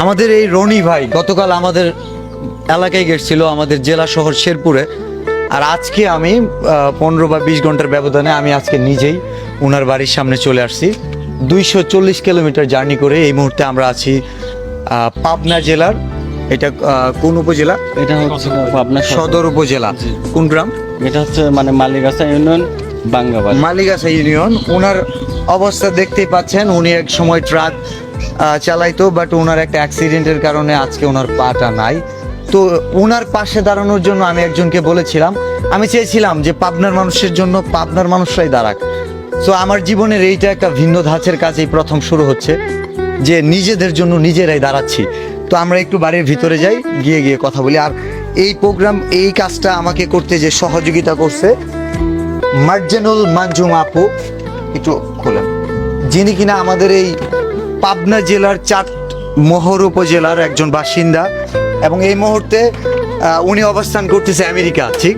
আমাদের এই রনি ভাই গতকাল আমাদের এলাকায় গেছিল, আমাদের জেলা শহর শেরপুরে। আর আজকে আমি 15 বা 20 ঘন্টার ব্যবধানে আমি আজকে নিজেই ওনার বাড়ির সামনে চলে আসছি। 240 কিলোমিটার জার্নি করে এই মুহূর্তে আমরা আছি পাবনা জেলার, এটা কোন উপজেলা? এটা হচ্ছে পাবনা সদর উপজেলা। কোন গ্রাম? এটা হচ্ছে মানে মালিগাছা ইউনিয়ন বাঙ্গাবাড়ি। মালিগাছা ইউনিয়ন। ওনার অবস্থা দেখতেই পাচ্ছেন, উনি এক সময় ট্রাক চালাইতো, বাট ওনার একটা অ্যাক্সিডেন্টের কারণে আজকে ওনার পাটা নাই। তো ওনার পাশে দাঁড়ানোর জন্য আমি একজনকে বলেছিলাম, আমি চেয়েছিলাম যে পাবনার মানুষের জন্য পাবনার মানুষরাই দাঁড়াক। তো আমার জীবনের এইটা একটা ভিন্ন ধাঁচের কাজেই প্রথম শুরু হচ্ছে, যে নিজেদের জন্য নিজেরাই দাঁড়াচ্ছি। তো আমরা একটু বাড়ির ভিতরে যাই, গিয়ে কথা বলি। আর এই প্রোগ্রাম, এই কাজটা আমাকে করতে যে সহযোগিতা করছে মার্জানুল মানজুম আপু, একটু খোলেন, যিনি কিনা আমাদের এই পাবনা জেলার চাটমোহর উপজেলার একজন বাসিন্দা, এবং এই মুহূর্তে উনি অবস্থান করতেছে আমেরিকা, ঠিক।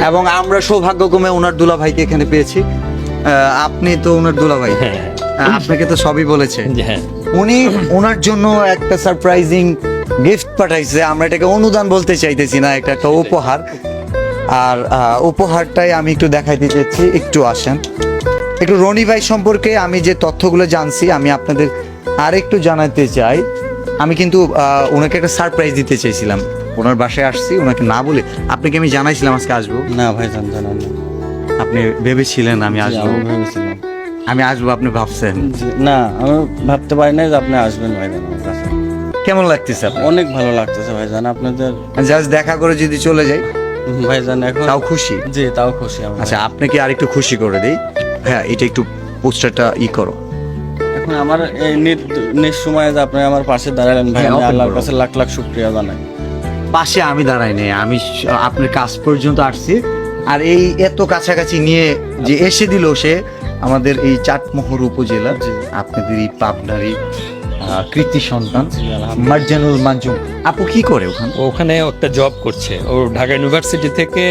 এবং আমরা সৌভাগ্যক্রমে ওনার দুলা ভাইকে এখানে পেয়েছি। আপনি তো ওনার দুলা ভাই, আপনাকে তো সবই বলেছে। উনি ওনার জন্য একটা সারপ্রাইজিং গিফট পাঠাইছে। আমরা এটাকে অনুদান বলতে চাইতেছি না, একটা উপহার। আর উপহারটাই আমি একটু দেখাইতে চাইছি, একটু আসেন। একটু রনি ভাই সম্পর্কে আমি যে তথ্যগুলো জানছি আমি আপনাদের আর একটু জানাতে চাই। আমি কিন্তু ওনাকে একটা সারপ্রাইজ দিতে চাইছিলাম, ওনার বাসায় আসছি, ওনাকে না বলে। আপনাকে আমি জানাইছিলাম আজকে আসবো। না ভাই জানান না। আপনি ভেবেছিলেন আমি আসবো? ভেবেছিলাম আমি আসবো, আপনি ভাবছেন? না, আমি ভাবতে পারি নাই যে আপনি আসবেন ভাইজান আমার কাছে। কেমন লাগতেছে আপনার? অনেক ভালো লাগতেছে ভাইজান আপনাদের। জাস্ট দেখা করে যদি চলে যাই ভাইজান এখন তাও খুশি? জি, তাও খুশি আমি। আচ্ছা, আপনাকে আর একটু খুশি করে দিই। হ্যাঁ, এটা একটু পোস্টারটা করো। এখন আমার এই সময়ে যে আপনি আমার পাশে দাঁড়ালেন ভাই, হ্যাঁ, আমি open আল্লাহর করো। কাছে লাখ লাখ শুকরিয়া জানাই। পাশে আমি দাঁড়াই নাই, আমি আপনার কাছ পর্যন্ত আসছি। আর এই এত কাছাকাছি নিয়ে যে এসে দিল সে আমাদের এই চাটমোহর উপজেলার, জি। আপনাদের এই পাবনারই কৃতি সন্তান জি, আলহামদুলিল্লাহ। মার্জানুল মানজুম আপু। কি করে ওখানে? ওখানে একটা জব করছে। ও ঢাকা ইউনিভার্সিটি থেকে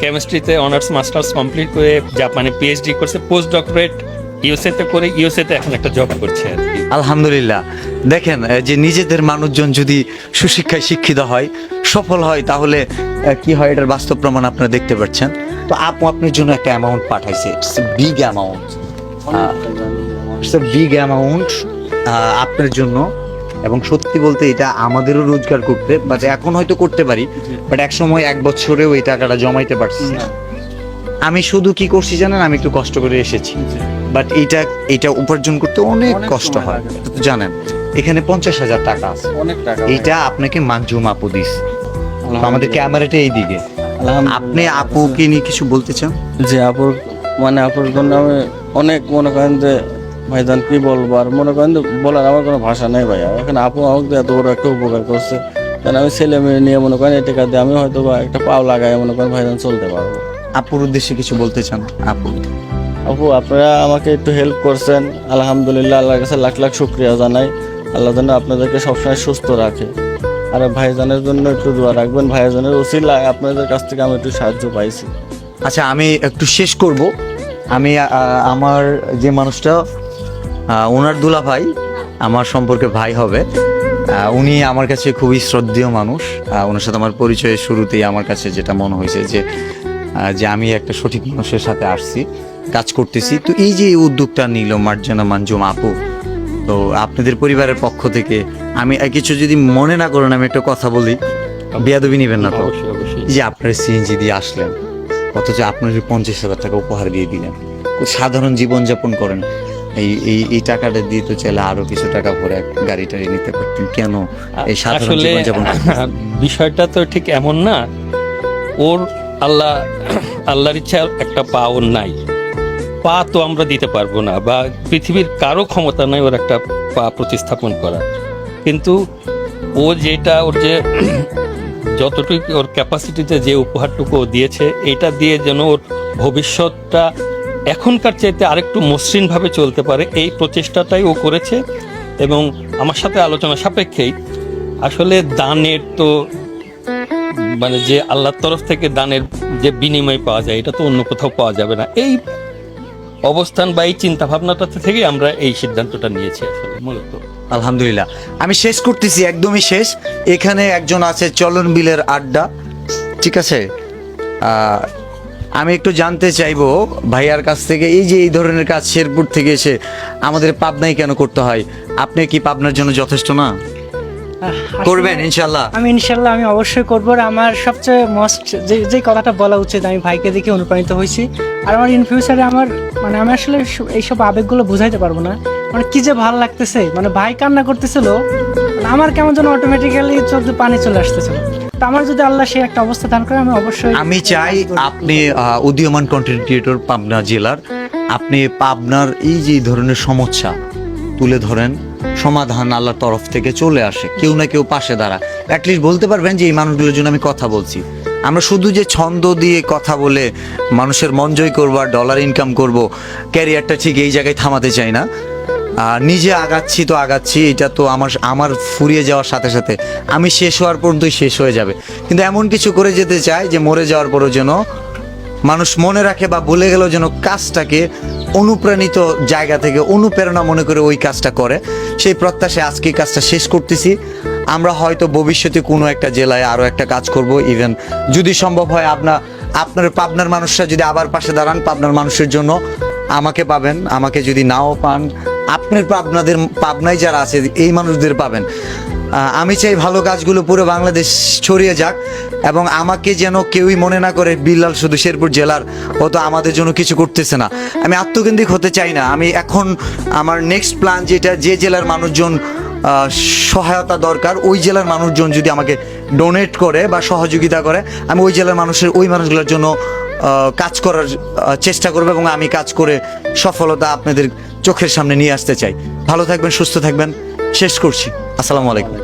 কেমিস্ট্রিতে অনার্স মাস্টার্স কমপ্লিট করে জাপানে পিএইচডি করছে, পোস্ট ডক্টরেট ইউএসএতে করে ইউএসএতে এখন একটা জব করছে আর কি। আলহামদুলিল্লাহ। দেখেন, যে নিজেদের মানুষজন যদি সুশিক্ষায় শিক্ষিত হয়, সফল হয়, তাহলে কি হয় এটার বাস্তব প্রমাণ আপনারা দেখতে পাচ্ছেন। তো আপু আপনার জন্য একটা অ্যামাউন্ট পাঠাইছে, it's a big amount, it's a big amount আপনার জন্য। এবং সত্যি বলতে এটা আমাদেরও রোজগার করতে, বাট এখন হয়তো করতে পারি, বাট এক সময় 1 বছরেও এই টাকাটা জমাইতে পারছি না। আমি শুধু কি করছি জানেন, আমি একটু কষ্ট করে এসেছি, বাট এটা উপার্জন করতে অনেক অনেক কষ্ট সময় হয়। লাগে। এটা তো জানেন, এখানে 50,000 টাকা আছে। অনেক টাকা। এইটা আপনাকে মানজুম আপু দিস। আলহামদুলিল্লাহ। আমাদের ক্যামেরাটা এই দিকে। আলহামদুলিল্লাহ। আপনি আপুকে নিয়ে কিছু বলতে চান? যে আপুর মানে আপুর জন্য আমি অনেক মনে করেন যে ভাইজান কি বলবো, আর মনে করেন যে বলার আমার কোনো ভাষা নেই ভাইয়া। এখন আপু আমাকে এত বড় একটা উপকার করছে, কারণ আমি ছেলে মেয়ে নিয়ে মনে করেন এই টাকা দিয়ে আমি হয়তো বা একটা পাও লাগাই মনে করেন ভাইজান চলতে পারবো। আপুর উদ্দেশ্যে কিছু বলতে চান আপু? আপু আপনারা আমাকে একটু হেল্প করছেন, আলহামদুলিল্লাহ, আল্লাহর কাছে লাখ লাখ শুক্রিয়া জানাই। আল্লাহ যেন আপনাদেরকে সবসময় সুস্থ রাখে। আর ভাইজানের জন্য একটু দোয়া রাখবেন, ভাইজানের উসিলায় আপনাদের কাছ থেকে আমি একটু সাহায্য পাইছি। আচ্ছা, আমি একটু শেষ করব। আমি আমার যে মানুষটা ওনার দুলা ভাই, আমার সম্পর্কে ভাই হবে, উনি আমার কাছে খুবই শ্রদ্ধেয় মানুষ। ওনার সাথে আমার পরিচয়ের শুরুতেই আমার কাছে যেটা মনে হয়েছে যে আমি একটা সঠিক মানুষের সাথে আসছি, কাজ করতেছি। তো এই যে উদ্যোগটা নিল মার্জানা মানজুম আপু, তো আপনাদের পরিবারের পক্ষ থেকে আমি কিছু যদি মনে না করেন, আমি একটা কথা বলি, বেয়াদবি নিবেন না তো? অবশ্যই অবশ্যই। যে আপনার সিএনজি দিয়ে আসলেন, অথচ আপনার 50,000 টাকা উপহার দিয়ে দিলেন। খুব সাধারণ জীবনযাপন করেন, এই টাকাটা দিয়ে তো চাইলে আরো কিছু টাকা ভরে গাড়ি টাড়ি নিতে পারতেন। কেন এই সাধারণ আসলে জীবনযাপন? বিষয়টা তো ঠিক এমন না। ওর আল্লাহর ইচ্ছা একটা পা ওর নাই, পা তো আমরা দিতে পারবো না, বা পৃথিবীর কারো ক্ষমতা নাই ওর একটা পা প্রতিস্থাপন করা। কিন্তু ও যেটা ওর যে যতটুকু ওর ক্যাপাসিটিতে যে উপহারটুকু ও দিয়েছে, এটা দিয়ে যেন ওর ভবিষ্যৎটা এখনকার চাইতে আরেকটু মসৃণভাবে চলতে পারে, এই প্রচেষ্টাটাই ও করেছে। এবং আমার সাথে আলোচনা সাপেক্ষেই আসলে দানের তো মানে যে আল্লাহর তরফ থেকে দানের যে বিনিময় পাওয়া যায়, এটা তো অন্য কোথাও পাওয়া যাবে না। এই অবস্থান বা এই চিন্তা ভাবনাটা থেকে আমরা এই সিদ্ধান্তটা নিয়েছি আসলে মূলত। আলহামদুলিল্লাহ, আমি শেষ করতেছি, একদমই শেষ। এখানে একজন আছে চলন বিলের আড্ডা, ঠিক আছে? আমি একটু জানতে চাইবো ভাইয়ার কাছ থেকে, এই যে এই ধরনের কাজ শেরপুর থেকে এসে আমাদের পাবনায় কেন করতে হয়? আপনি কি পাবনার জন্য যথেষ্ট না? করবেন ইনশাল্লাহ? আমি ইনশাল্লাহ আমি অবশ্যই করবো। আর আমার সবচেয়ে মোস্ট যে কথাটা বলা উচিত, আমি ভাইকে দেখে অনুপ্রাণিত হয়েছি। আর আমার ইন ফিউচারে আমার মানে আমি আসলে এইসব আবেগগুলো বুঝাইতে পারবো না, মানে কি যে ভালো লাগতেছে। মানে ভাই কান্না করতেছিল, মানে আমার কেমন যেন অটোমেটিক্যালি চোখ দিয়ে পানি চলে আসতেছিল। তো আমার যদি আল্লাহ সেই একটা অবস্থা দান করে, আমি অবশ্যই আমি চাই আপনি উদীয়মান কন্টেন্ট ক্রিয়েটর পাবনা জেলার, আপনি পাবনার এই যে ধরনের সমস্যা তুলে ধরেন, সমাধান আল্লাহর তরফ থেকে চলে আসে, কেউ না কেউ পাশে দাঁড়া। অ্যাটলিস্ট বলতে পারবেন যে এই মানুষগুলোর জন্য আমি কথা বলছি। আমরা শুধু যে ছন্দ দিয়ে কথা বলে মানুষের মন জয় করবো আর ডলার ইনকাম করব, ক্যারিয়ারটা ঠিক এই জায়গায় থামাতে চাই না। নিজে আগাচ্ছি তো আগাচ্ছি, এটা তো আমার ফুরিয়ে যাওয়ার সাথে সাথে আমি শেষ হওয়ার পর্যন্তই শেষ হয়ে যাবে। কিন্তু এমন কিছু করে যেতে চাই যে মরে যাওয়ার পরও যেন মানুষ মনে রাখে, বা ভুলে গেলেও যেন কাজটাকে অনুপ্রাণিত জায়গা থেকে অনুপ্রেরণা মনে করে ওই কাজটা করে। সেই প্রত্যাশায় আজকে কাজটা শেষ করতেছি। আমরা হয়তো ভবিষ্যতে কোনো একটা জেলায় আরও একটা কাজ করব। ইভেন যদি সম্ভব হয় আপনার পাবনার মানুষরা যদি আবার পাশে দাঁড়ান, পাবনার মানুষের জন্য আমাকে পাবেন। আমাকে যদি নাও পান, আপনার পাবনায় যারা আছে এই মানুষদের পাবেন। আমি চাই ভালো কাজগুলো পুরো বাংলাদেশ ছড়িয়ে যাক, এবং আমাকে যেন কেউই মনে না করে বিল্লাল শুধু শেরপুর জেলার, ও তো আমাদের জন্য কিছু করতেছে না। আমি আত্মকেন্দ্রিক হতে চাই না। আমি এখন আমার নেক্সট প্ল্যান যেটা, যে জেলার মানুষজন সহায়তা দরকার, ওই জেলার মানুষজন যদি আমাকে ডোনেট করে বা সহযোগিতা করে, আমি ওই জেলার ওই মানুষগুলোর জন্য কাজ করার চেষ্টা করবো, এবং আমি কাজ করে সফলতা আপনাদের চোখের সামনে নিয়ে আসতে চাই। ভালো থাকবেন, সুস্থ থাকবেন। শেষ করছি। আসসালামু আলাইকুম।